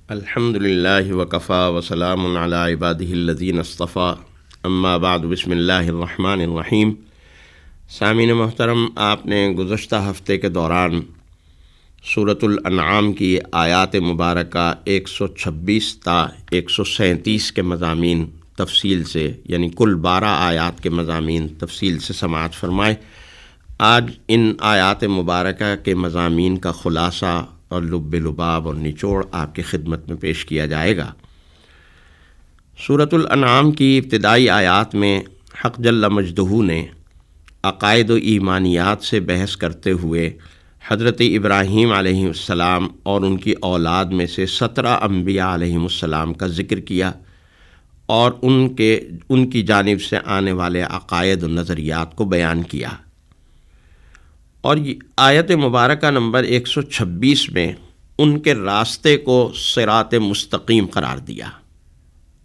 الحمد للہ وکفا وسلام علی عبادہ الذین اصطفیٰ اما بعد بسم اللہ الرحمن الرحیم۔ سامعین محترم، آپ نے گزشتہ ہفتے کے دوران سورۃ الانعام کی آیات مبارکہ 126 تا 137 کے مضامین تفصیل سے، یعنی کل 12 آیات کے مضامین تفصیل سے سماعت فرمائے۔ آج ان آیات مبارکہ کے مضامین کا خلاصہ اور لب لباب اور نچوڑ آپ کی خدمت میں پیش کیا جائے گا۔ سورۃ الانعام کی ابتدائی آیات میں حق جل مجدہ نے عقائد و ایمانیات سے بحث کرتے ہوئے حضرت ابراہیم علیہ السلام اور ان کی اولاد میں سے 17 انبیاء علیہ السلام کا ذکر کیا اور ان کی جانب سے آنے والے عقائد و نظریات کو بیان کیا، اور آیت مبارکہ نمبر 126 میں ان کے راستے کو صراط مستقیم قرار دیا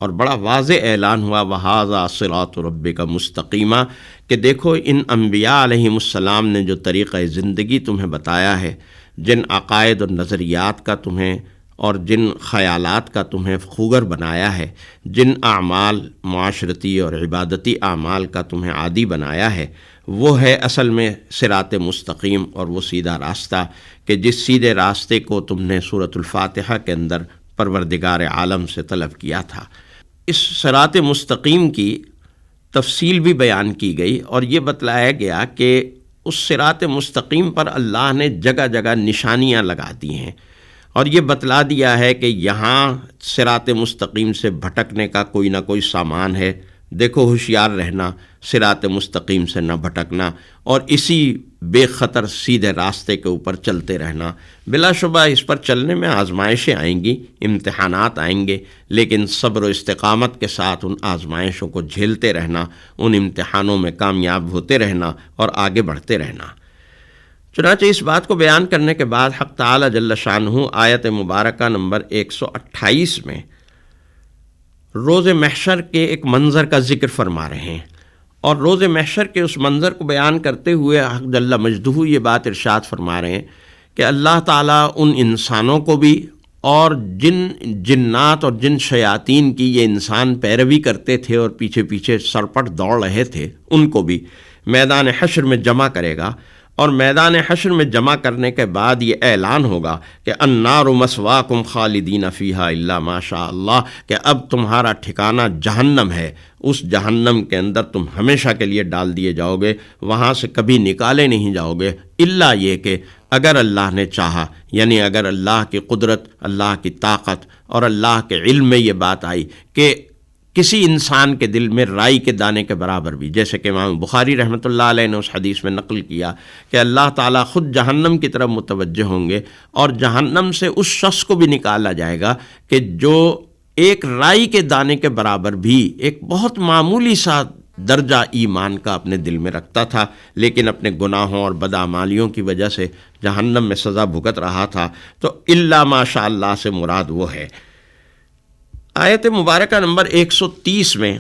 اور بڑا واضح اعلان ہوا وَهَذَا صِرَاطُ رَبِّكَ مُسْتَقِيمًا، کہ دیکھو ان انبیاء علیہ السلام نے جو طریقہ زندگی تمہیں بتایا ہے، جن عقائد و نظریات کا تمہیں اور جن خیالات کا تمہیں خوگر بنایا ہے، جن اعمال معاشرتی اور عبادتی اعمال کا تمہیں عادی بنایا ہے، وہ ہے اصل میں صراط مستقیم، اور وہ سیدھا راستہ کہ جس سیدھے راستے کو تم نے سورۃ الفاتحہ کے اندر پروردگار عالم سے طلب کیا تھا۔ اس صراط مستقیم کی تفصیل بھی بیان کی گئی اور یہ بتلایا گیا کہ اس صراط مستقیم پر اللہ نے جگہ جگہ نشانیاں لگا دی ہیں، اور یہ بتلا دیا ہے کہ یہاں صراط مستقیم سے بھٹکنے کا کوئی نہ کوئی سامان ہے، دیکھو ہوشیار رہنا، صراط مستقیم سے نہ بھٹکنا اور اسی بے خطر سیدھے راستے کے اوپر چلتے رہنا۔ بلا شبہ اس پر چلنے میں آزمائشیں آئیں گی، امتحانات آئیں گے، لیکن صبر و استقامت کے ساتھ ان آزمائشوں کو جھیلتے رہنا، ان امتحانوں میں کامیاب ہوتے رہنا اور آگے بڑھتے رہنا۔ چنانچہ اس بات کو بیان کرنے کے بعد حق تعالی جل شانہ آیت مبارکہ نمبر 128 میں روز محشر کے ایک منظر کا ذکر فرما رہے ہیں، اور روز محشر کے اس منظر کو بیان کرتے ہوئے حق جل مجدہ یہ بات ارشاد فرما رہے ہیں کہ اللہ تعالیٰ ان انسانوں کو بھی اور جن جنات اور جن شیاطین کی یہ انسان پیروی کرتے تھے اور پیچھے پیچھے سرپٹ دوڑ رہے تھے، ان کو بھی میدان حشر میں جمع کرے گا، اور میدان حشر میں جمع کرنے کے بعد یہ اعلان ہوگا کہ النار مثواکم خالدین فیہا الا ما شاء اللہ، کہ اب تمہارا ٹھکانہ جہنم ہے، اس جہنم کے اندر تم ہمیشہ کے لیے ڈال دیے جاؤ گے، وہاں سے کبھی نکالے نہیں جاؤ گے، الا یہ کہ اگر اللہ نے چاہا، یعنی اگر اللہ کی قدرت، اللہ کی طاقت اور اللہ کے علم میں یہ بات آئی کہ کسی انسان کے دل میں رائی کے دانے کے برابر بھی، جیسے کہ امام بخاری رحمۃ اللہ علیہ نے اس حدیث میں نقل کیا کہ اللہ تعالیٰ خود جہنم کی طرف متوجہ ہوں گے اور جہنم سے اس شخص کو بھی نکالا جائے گا کہ جو ایک رائی کے دانے کے برابر بھی ایک بہت معمولی سا درجہ ایمان کا اپنے دل میں رکھتا تھا، لیکن اپنے گناہوں اور بدعمالیوں کی وجہ سے جہنم میں سزا بھگت رہا تھا۔ تو الا ما شاء اللہ سے مراد وہ ہے۔ آیت مبارکہ نمبر 130 میں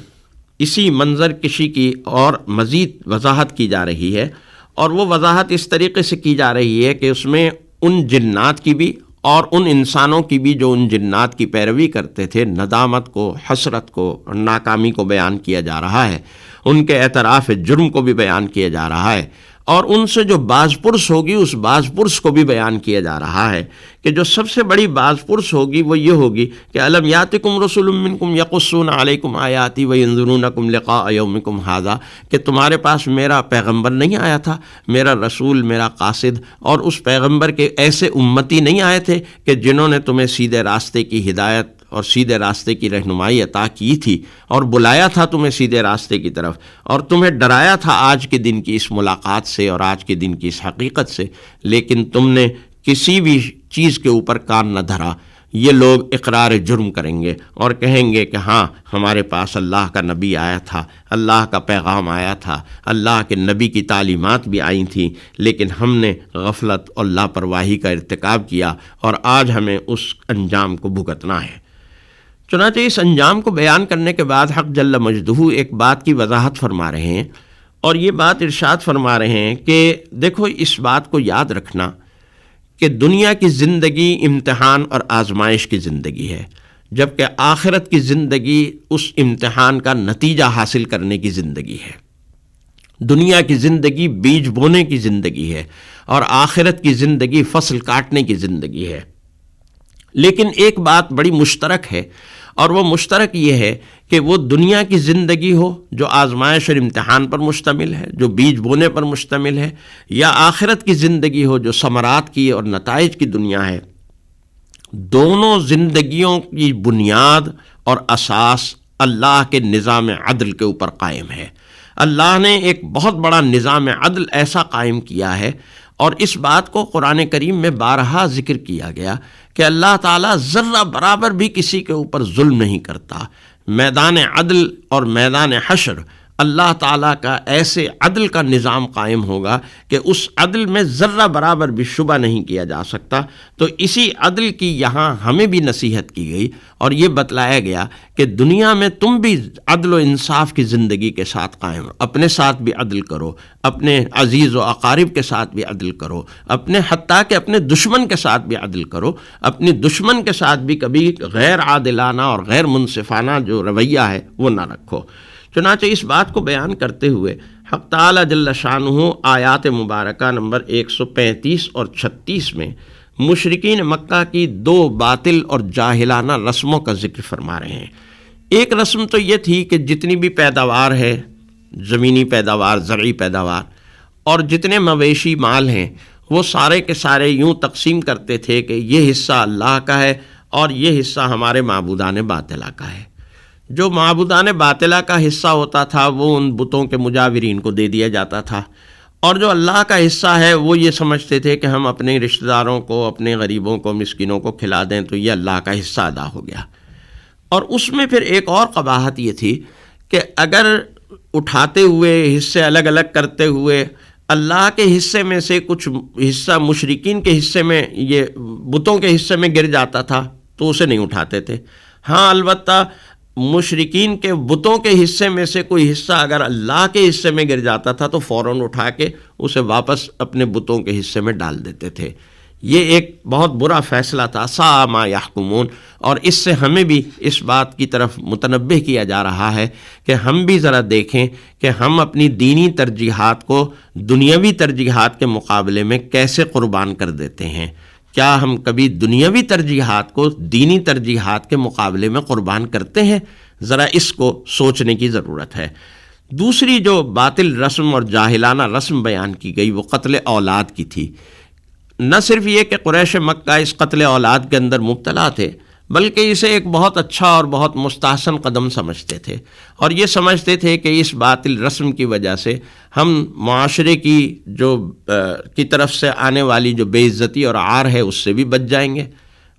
اسی منظر کشی کی اور مزید وضاحت کی جا رہی ہے، اور وہ وضاحت اس طریقے سے کی جا رہی ہے کہ اس میں ان جنات کی بھی اور ان انسانوں کی بھی جو ان جنات کی پیروی کرتے تھے، ندامت کو، حسرت کو اور ناکامی کو بیان کیا جا رہا ہے، ان کے اعتراف جرم کو بھی بیان کیا جا رہا ہے، اور ان سے جو باز پرس ہوگی اس باز پرس کو بھی بیان کیا جا رہا ہے کہ جو سب سے بڑی باز پرس ہوگی وہ یہ ہوگی کہ الم یاتکم رسول منکم یقصون علیکم آیاتی وینذرونکم لقاء یومکم ھذا، کہ تمہارے پاس میرا پیغمبر نہیں آیا تھا، میرا رسول، میرا قاصد، اور اس پیغمبر کے ایسے امتی نہیں آئے تھے کہ جنہوں نے تمہیں سیدھے راستے کی ہدایت اور سیدھے راستے کی رہنمائی عطا کی تھی اور بلایا تھا تمہیں سیدھے راستے کی طرف، اور تمہیں ڈرایا تھا آج کے دن کی اس ملاقات سے اور آج کے دن کی اس حقیقت سے، لیکن تم نے کسی بھی چیز کے اوپر کان نہ دھرا۔ یہ لوگ اقرار جرم کریں گے اور کہیں گے کہ ہاں ہمارے پاس اللہ کا نبی آیا تھا، اللہ کا پیغام آیا تھا، اللہ کے نبی کی تعلیمات بھی آئی تھیں، لیکن ہم نے غفلت اور لاپرواہی کا ارتکاب کیا اور آج ہمیں اس انجام کو بھگتنا ہے۔ چنانچہ اس انجام کو بیان کرنے کے بعد حق جل مجدہ ایک بات کی وضاحت فرما رہے ہیں، اور یہ بات ارشاد فرما رہے ہیں کہ دیکھو اس بات کو یاد رکھنا کہ دنیا کی زندگی امتحان اور آزمائش کی زندگی ہے، جبکہ آخرت کی زندگی اس امتحان کا نتیجہ حاصل کرنے کی زندگی ہے۔ دنیا کی زندگی بیج بونے کی زندگی ہے اور آخرت کی زندگی فصل کاٹنے کی زندگی ہے۔ لیکن ایک بات بڑی مشترک ہے، اور وہ مشترک یہ ہے کہ وہ دنیا کی زندگی ہو جو آزمائش اور امتحان پر مشتمل ہے، جو بیج بونے پر مشتمل ہے، یا آخرت کی زندگی ہو جو ثمرات کی اور نتائج کی دنیا ہے، دونوں زندگیوں کی بنیاد اور اساس اللہ کے نظام عدل کے اوپر قائم ہے۔ اللہ نے ایک بہت بڑا نظام عدل ایسا قائم کیا ہے، اور اس بات کو قرآن کریم میں بارہا ذکر کیا گیا کہ اللہ تعالیٰ ذرہ برابر بھی کسی کے اوپر ظلم نہیں کرتا۔ میدان عدل اور میدان حشر اللہ تعالیٰ کا ایسے عدل کا نظام قائم ہوگا کہ اس عدل میں ذرہ برابر بھی شبہ نہیں کیا جا سکتا۔ تو اسی عدل کی یہاں ہمیں بھی نصیحت کی گئی اور یہ بتلایا گیا کہ دنیا میں تم بھی عدل و انصاف کی زندگی کے ساتھ قائم رہو، اپنے ساتھ بھی عدل کرو، اپنے عزیز و اقارب کے ساتھ بھی عدل کرو، حتیٰ کہ اپنے دشمن کے ساتھ بھی عدل کرو، اپنے دشمن کے ساتھ بھی کبھی غیر عادلانہ اور غیر منصفانہ جو رویہ ہے وہ نہ رکھو۔ چنانچہ اس بات کو بیان کرتے ہوئے حق تعالیٰ جل شانہ آیات مبارکہ نمبر 135 اور 36 میں مشرکین مکہ کی دو باطل اور جاہلانہ رسموں کا ذکر فرما رہے ہیں۔ ایک رسم تو یہ تھی کہ جتنی بھی پیداوار ہے، زمینی پیداوار، زرعی پیداوار، اور جتنے مویشی مال ہیں، وہ سارے کے سارے یوں تقسیم کرتے تھے کہ یہ حصہ اللہ کا ہے اور یہ حصہ ہمارے معبودان باطلہ کا ہے۔ جو معبودان باطلہ کا حصہ ہوتا تھا وہ ان بتوں کے مجاورین کو دے دیا جاتا تھا، اور جو اللہ کا حصہ ہے وہ یہ سمجھتے تھے کہ ہم اپنے رشتہ داروں کو، اپنے غریبوں کو، مسکینوں کو کھلا دیں تو یہ اللہ کا حصہ ادا ہو گیا۔ اور اس میں پھر ایک اور قباحت یہ تھی کہ اگر اٹھاتے ہوئے حصے الگ الگ کرتے ہوئے اللہ کے حصے میں سے کچھ حصہ مشرکین کے حصے میں، یہ بتوں کے حصے میں گر جاتا تھا تو اسے نہیں اٹھاتے تھے۔ ہاں البتہ مشرکین کے بتوں کے حصے میں سے کوئی حصہ اگر اللہ کے حصے میں گر جاتا تھا تو فوراً اٹھا کے اسے واپس اپنے بتوں کے حصے میں ڈال دیتے تھے۔ یہ ایک بہت برا فیصلہ تھا، ساء ما یحکمون، اور اس سے ہمیں بھی اس بات کی طرف متنبہ کیا جا رہا ہے کہ ہم بھی ذرا دیکھیں کہ ہم اپنی دینی ترجیحات کو دنیاوی ترجیحات کے مقابلے میں کیسے قربان کر دیتے ہیں۔ کیا ہم کبھی دنیاوی ترجیحات کو دینی ترجیحات کے مقابلے میں قربان کرتے ہیں؟ ذرا اس کو سوچنے کی ضرورت ہے۔ دوسری جو باطل رسم اور جاہلانہ رسم بیان کی گئی وہ قتل اولاد کی تھی۔ نہ صرف یہ کہ قریش مکہ اس قتل اولاد کے اندر مبتلا تھے، بلکہ اسے ایک بہت اچھا اور بہت مستحسن قدم سمجھتے تھے، اور یہ سمجھتے تھے کہ اس باطل رسم کی وجہ سے ہم معاشرے کی طرف سے آنے والی جو بے عزتی اور عار ہے اس سے بھی بچ جائیں گے۔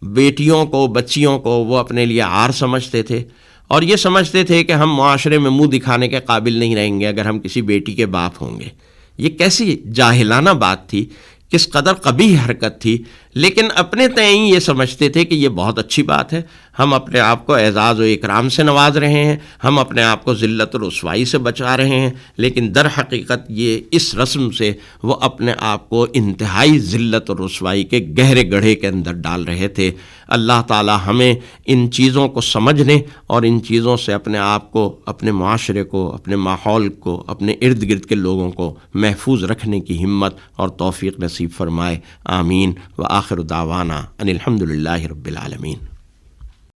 بیٹیوں کو، بچیوں کو وہ اپنے لیے عار سمجھتے تھے، اور یہ سمجھتے تھے کہ ہم معاشرے میں منہ دکھانے کے قابل نہیں رہیں گے اگر ہم کسی بیٹی کے باپ ہوں گے۔ یہ کیسی جاہلانہ بات تھی، کس قدر قبیح حرکت تھی، لیکن اپنے تئیں یہ سمجھتے تھے کہ یہ بہت اچھی بات ہے، ہم اپنے آپ کو اعزاز و اکرام سے نواز رہے ہیں، ہم اپنے آپ کو ذلت و رسوائی سے بچا رہے ہیں، لیکن در حقیقت یہ اس رسم سے وہ اپنے آپ کو انتہائی ذلت و رسوائی کے گہرے گڑھے کے اندر ڈال رہے تھے۔ اللہ تعالی ہمیں ان چیزوں کو سمجھنے اور ان چیزوں سے اپنے آپ کو، اپنے معاشرے کو، اپنے ماحول کو، اپنے ارد گرد کے لوگوں کو محفوظ رکھنے کی ہمت اور توفیق نصیب فرمائے۔ آمین۔ وآخر دعوانا ان الحمد للہ رب العالمین۔